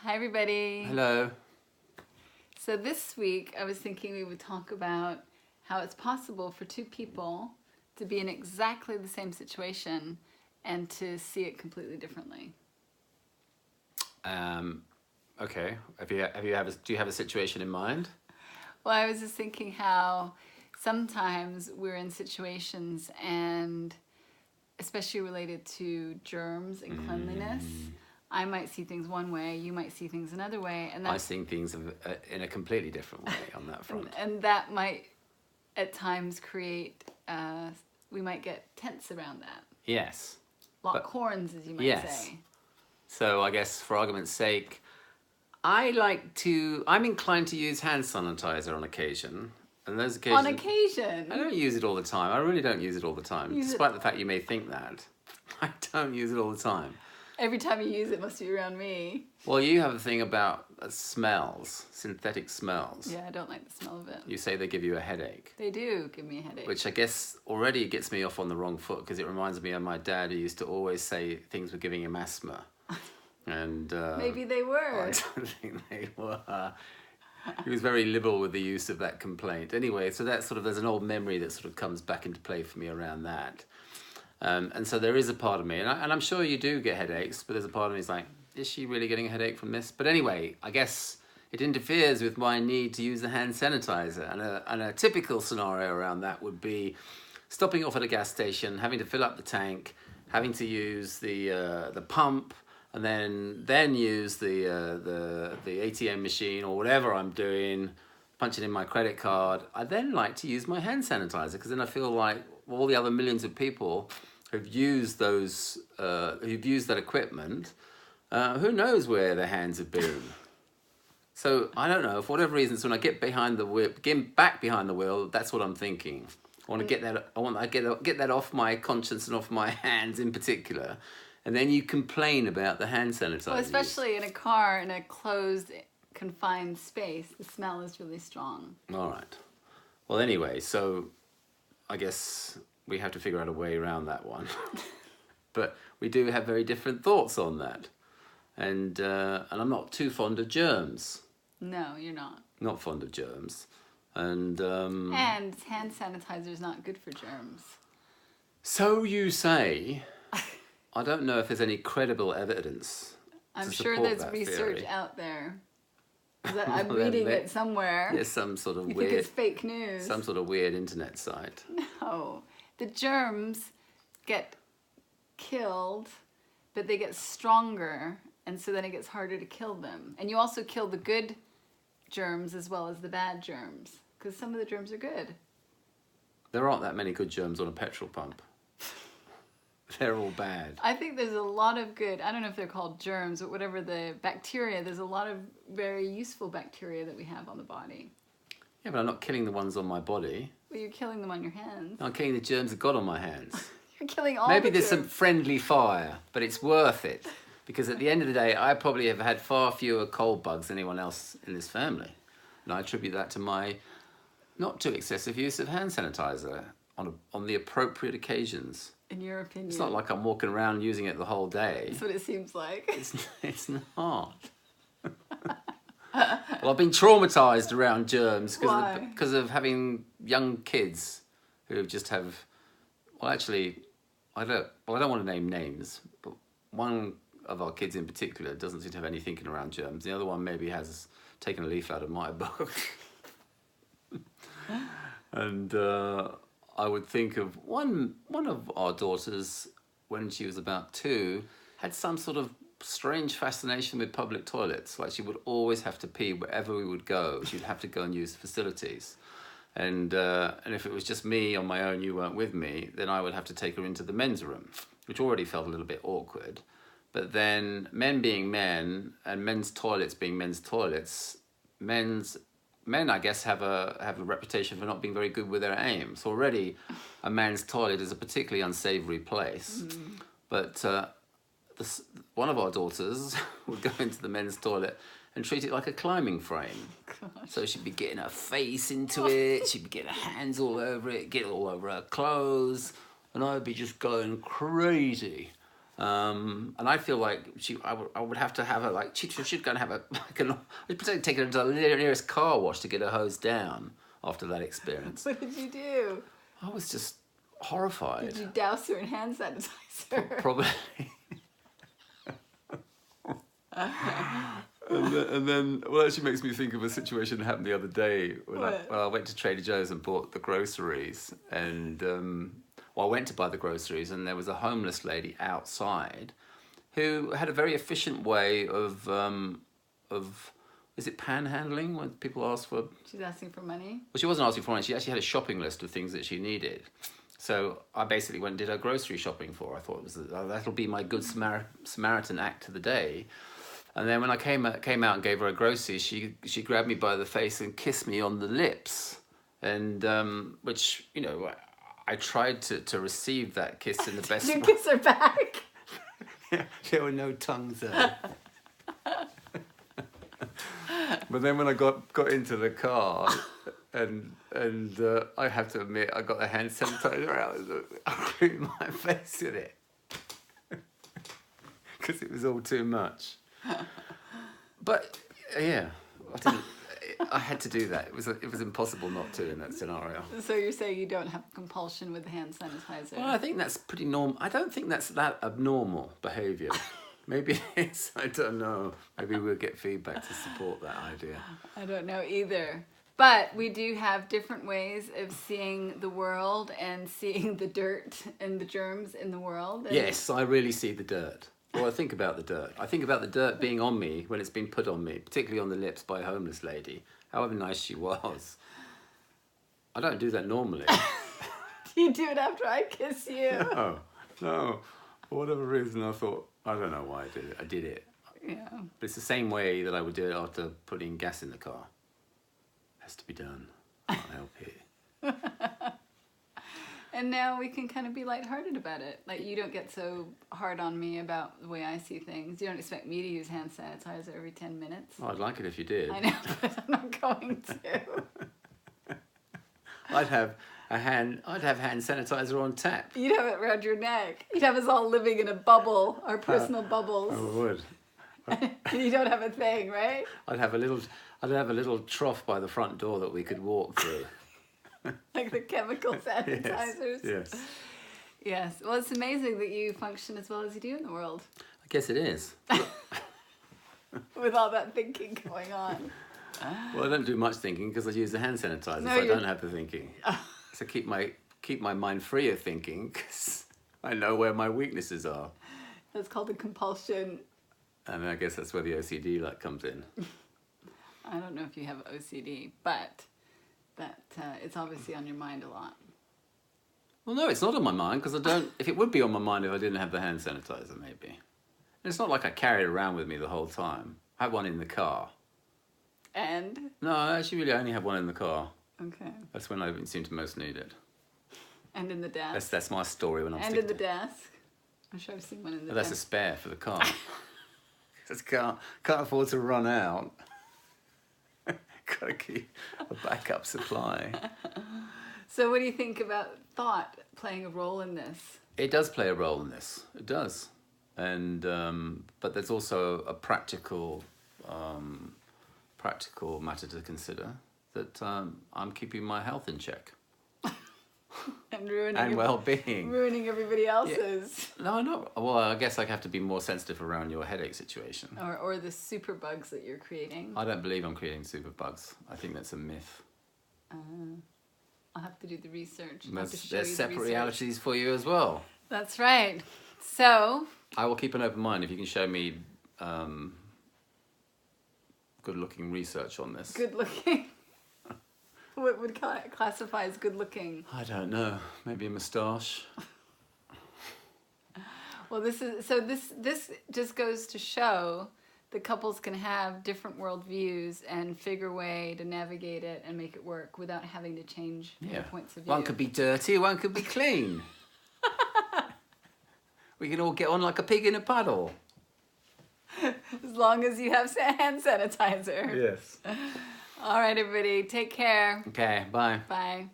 Hi, everybody. Hello. So this week, I was thinking we would talk about how it's possible for two people to be in exactly the same situation and to see it completely differently. Okay. Do you have a situation in mind? Well, I was just thinking how sometimes we're in situations, and especially related to germs and cleanliness, I might see things one way, you might see things another way, and I see things in a completely different way on that front. and that might at times create, we might get tense around that. Yes. Lock horns, as you might say. So I guess for argument's sake, I'm inclined to use hand sanitizer on occasion. And those occasions, On occasion? I don't use it all the time. I really don't use it all the time. Use Despite the fact you may think that. I don't use it all the time. Every time you use it must be around me. Well, you have a thing about smells, synthetic smells. Yeah, I don't like the smell of it. You say they give you a headache. They do give me a headache. Which I guess already gets me off on the wrong foot, because it reminds me of my dad, who used to always say things were giving him asthma. And maybe they were. I don't think they were. He was very liberal with the use of that complaint. Anyway, so that's there's an old memory that sort of comes back into play for me around that. And so there is a part of me, and I'm sure you do get headaches, but there's a part of me that's like, is she really getting a headache from this? But anyway, I guess it interferes with my need to use the hand sanitizer. And a typical scenario around that would be stopping off at a gas station, having to fill up the tank, having to use the pump, and then use the ATM machine or whatever I'm doing, punching in my credit card. I then like to use my hand sanitizer, because then I feel like all the other millions of people who've used that equipment, who knows where their hands have been. So I don't know, for whatever reasons, when I get back behind the wheel, that's what I'm thinking. I want to get that. I want to get that off my conscience and off my hands in particular. And then you complain about the hand sanitizer. Well, especially in a car, in a closed, confined space, the smell is really strong. All right. Well, anyway, so I guess we have to figure out a way around that one. But we do have very different thoughts on that. And I'm not too fond of germs. No, you're not. Not fond of germs. And hand sanitizer is not good for germs. So you say. I don't know if there's any credible evidence. I'm sure there's research out there. I'm reading it somewhere. There's some sort of you weird. think it's fake news? Some sort of weird internet site. No, the germs get killed, but they get stronger, and so then it gets harder to kill them. And you also kill the good germs as well as the bad germs, because some of the germs are good. There aren't that many good germs on a petrol pump. They're all bad. I think there's a lot of good, I don't know if they're called germs, but whatever the bacteria, there's a lot of very useful bacteria that we have on the body. Yeah, but I'm not killing the ones on my body. Well, you're killing them on your hands. I'm killing the germs I've got on my hands. You're killing all Maybe the there's germs. some friendly fire, but it's worth it. Because at the end of the day, I probably have had far fewer cold bugs than anyone else in this family. And I attribute that to my not too excessive use of hand sanitizer on the appropriate occasions. In your opinion. It's not like I'm walking around using it the whole day. That's what it seems like. It's not. Well, I've been traumatized around germs because of having young kids who just have. Well, actually, I don't want to name names, but one of our kids in particular doesn't seem to have any thinking around germs. The other one maybe has taken a leaf out of my book. And I would think of one of our daughters, when she was about 2, had some sort of strange fascination with public toilets. Like, she would always have to pee wherever we would go. She'd have to go and use the facilities. And if it was just me on my own, you weren't with me, then I would have to take her into the men's room, which already felt a little bit awkward. But then, men being men and men's toilets being men's toilets, men, I guess, have a reputation for not being very good with their aim. So already, a man's toilet is a particularly unsavoury place. But one of our daughters would go into the men's toilet and treat it like a climbing frame. Gosh. So she'd be getting her face into it, she'd be getting her hands all over it, get all over her clothes, and I'd be just going crazy. And I feel like I would have to have her like she'd go and have I'd take her to the nearest car wash to get her hosed down after that experience. What did you do? I was just horrified. Did you douse her in hand sanitizer? Probably. And then, well, it actually makes me think of a situation that happened the other day when I went to Trader Joe's and bought the groceries. And, I went to buy the groceries and there was a homeless lady outside who had a very efficient way of is it panhandling when people ask for... She's asking for money? Well, she wasn't asking for money. She actually had a shopping list of things that she needed. So I basically went and did her grocery shopping for her. I thought that'll be my good Samaritan act of the day. And then when I came out and gave her a grocery, she grabbed me by the face and kissed me on the lips. And which, you know, I tried to receive that kiss in the best way. Did you kiss her back? Yeah, there were no tongues there. But then when I got into the car, and I have to admit, I got the hand sanitizer out and I cleaned my face with it because it was all too much. But yeah, I had to do that. It was impossible not to in that scenario. So you're saying you don't have compulsion with hand sanitizer? Well, I think that's pretty normal. I don't think that's that abnormal behaviour. Maybe it is. I don't know. Maybe we'll get feedback to support that idea. I don't know either. But we do have different ways of seeing the world and seeing the dirt and the germs in the world. And yes, I really see the dirt. Well, I think about the dirt. I think about the dirt being on me when it's been put on me, particularly on the lips by a homeless lady, however nice she was. I don't do that normally. Do you do it after I kiss you? No. For whatever reason, I thought, I don't know why I did it. I did it. Yeah. But it's the same way that I would do it after putting gas in the car. It has to be done. I can't help it. And now we can kind of be lighthearted about it. Like, you don't get so hard on me about the way I see things. You don't expect me to use hand sanitizer every 10 minutes. Oh, I'd like it if you did. I know, but I'm not going to. I'd have hand sanitizer on tap. You'd have it around your neck. You'd have us all living in a bubble, our personal bubbles. I would. And you don't have a thing, right? I'd have a little trough by the front door that we could walk through. Like the chemical sanitizers. Yes. Yes. Well, it's amazing that you function as well as you do in the world. I guess it is. With all that thinking going on. Well, I don't do much thinking because I use the hand sanitizer, No, so I don't have the thinking. So keep my mind free of thinking because I know where my weaknesses are. That's called a compulsion. And I guess that's where the OCD comes in. I don't know if you have OCD, but that it's obviously on your mind a lot. Well, no, it's not on my mind because I don't. If it would be on my mind if I didn't have the hand sanitizer, maybe. And it's not like I carry it around with me the whole time. I have one in the car. And? No, I actually really only have one in the car. Okay. That's when I seem to most need it. And in the desk. That's my story when I'm. And in the desk. I'm sure I've seen one in the That's desk. a spare for the car. Just can't afford to run out. Gotta keep a backup supply. So what do you think about thought playing a role in this? It does play a role in this. It does. And but there's also a practical matter to consider that I'm keeping my health in check. And well-being. Ruining everybody else's. Yeah. No, not. Well, I guess I have to be more sensitive around your headache situation. Or the super bugs that you're creating. I don't believe I'm creating super bugs. I think that's a myth. I'll have to do the research. There's separate realities for you as well. That's right. So I will keep an open mind if you can show me good-looking research on this. Good-looking. What would classify as good-looking? I don't know. Maybe a moustache. Well, this just goes to show that couples can have different worldviews and figure a way to navigate it and make it work without having to change their points of view. One could be dirty, one could be clean. We can all get on like a pig in a puddle. As long as you have hand sanitizer. Yes. All right, everybody. Take care. Okay, bye. Bye.